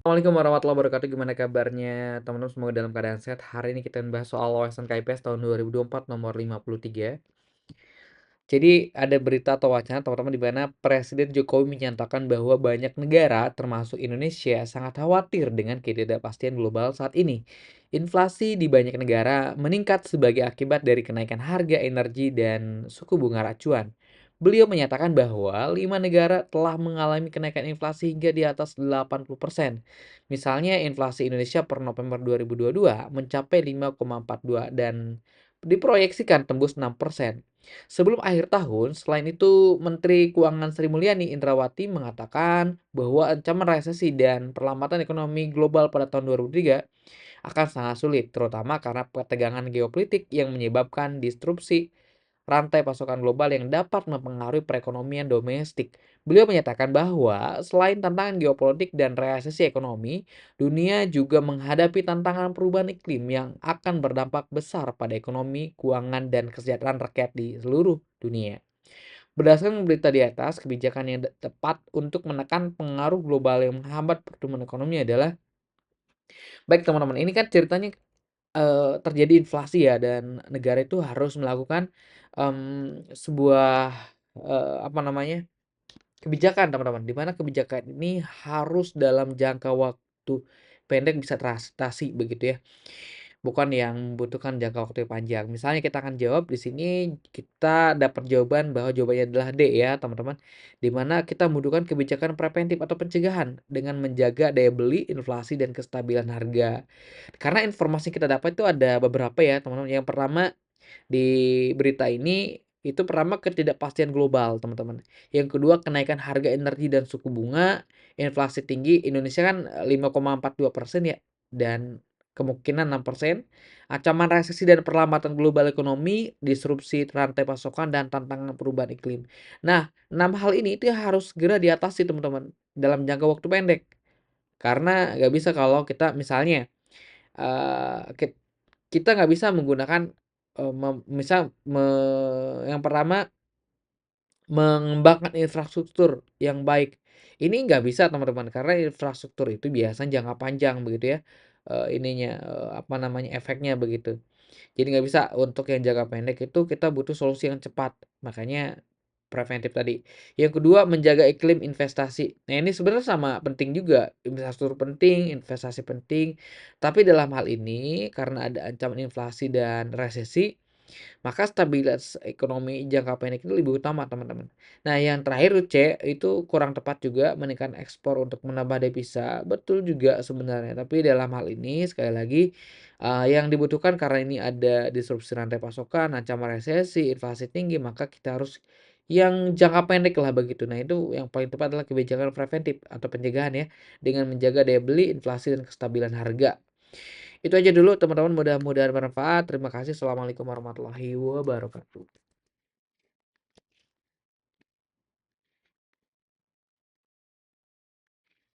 Assalamualaikum warahmatullahi wabarakatuh. Gimana kabarnya teman-teman? Semoga dalam keadaan sehat. Hari ini kita bahas soal wawasan KIPS tahun 2024 nomor 53. Jadi ada berita atau wacana teman-teman di mana Presiden Jokowi menyatakan bahwa banyak negara termasuk Indonesia sangat khawatir dengan ketidakpastian global saat ini. Inflasi di banyak negara meningkat sebagai akibat dari kenaikan harga energi dan suku bunga acuan. Beliau menyatakan bahwa 5 negara telah mengalami kenaikan inflasi hingga di atas 80%. Misalnya inflasi Indonesia per November 2022 mencapai 5,42 dan diproyeksikan tembus 6%. Sebelum akhir tahun, selain itu, Menteri Keuangan Sri Mulyani Indrawati mengatakan bahwa ancaman resesi dan perlambatan ekonomi global pada tahun 2003 akan sangat sulit, terutama karena ketegangan geopolitik yang menyebabkan disrupsi rantai pasokan global yang dapat mempengaruhi perekonomian domestik. Beliau menyatakan bahwa selain tantangan geopolitik dan resesi ekonomi, dunia juga menghadapi tantangan perubahan iklim yang akan berdampak besar pada ekonomi, keuangan, dan kesejahteraan rakyat di seluruh dunia. Berdasarkan berita di atas, kebijakan yang tepat untuk menekan pengaruh global yang menghambat pertumbuhan ekonomi adalah, baik teman-teman, ini kan ceritanya terjadi inflasi ya dan negara itu harus melakukan, sebuah, apa namanya, kebijakan teman-teman, di mana kebijakan ini harus dalam jangka waktu pendek bisa teratasi begitu ya. Bukan yang membutuhkan jangka waktu yang panjang. Misalnya kita akan jawab di sini, kita dapat jawaban bahwa jawabannya adalah D ya teman-teman, di mana kita membutuhkan kebijakan preventif atau pencegahan dengan menjaga daya beli, inflasi, dan kestabilan harga. Karena informasi kita dapat itu ada beberapa ya teman-teman. Yang pertama di berita ini, itu pertama ketidakpastian global teman-teman. Yang kedua kenaikan harga energi dan suku bunga, inflasi tinggi, Indonesia kan 5,42% ya, dan kemungkinan 6%, ancaman resesi dan perlambatan global ekonomi, disrupsi rantai pasokan, dan tantangan perubahan iklim. Nah, 6 hal ini itu harus segera diatasi teman-teman dalam jangka waktu pendek. Karena nggak bisa kalau kita misalnya, eee, kita nggak bisa menggunakan, misal yang pertama, mengembangkan infrastruktur yang baik. Ini nggak bisa teman-teman, karena infrastruktur itu biasanya jangka panjang begitu ya, apa namanya, efeknya begitu. Jadi nggak bisa untuk yang jangka pendek itu kita butuh solusi yang cepat, makanya preventif tadi. Yang kedua, menjaga iklim investasi. Nah, ini sebenarnya sama penting juga, infrastruktur penting, investasi penting, tapi dalam hal ini karena ada ancaman inflasi dan resesi, maka stabilitas ekonomi jangka pendek itu lebih utama, teman-teman. Nah, yang terakhir C, itu kurang tepat juga meningkatkan ekspor untuk menambah devisa. Betul juga sebenarnya, tapi dalam hal ini sekali lagi, yang dibutuhkan karena ini ada disrupsi rantai pasokan, ancaman resesi, inflasi tinggi, maka kita harus yang jangka pendek lah begitu. Nah, itu yang paling tepat adalah kebijakan preventif atau pencegahan ya, dengan menjaga daya beli, inflasi, dan kestabilan harga. Itu aja dulu teman-teman, mudah-mudahan bermanfaat. Terima kasih. Assalamualaikum warahmatullahi wabarakatuh.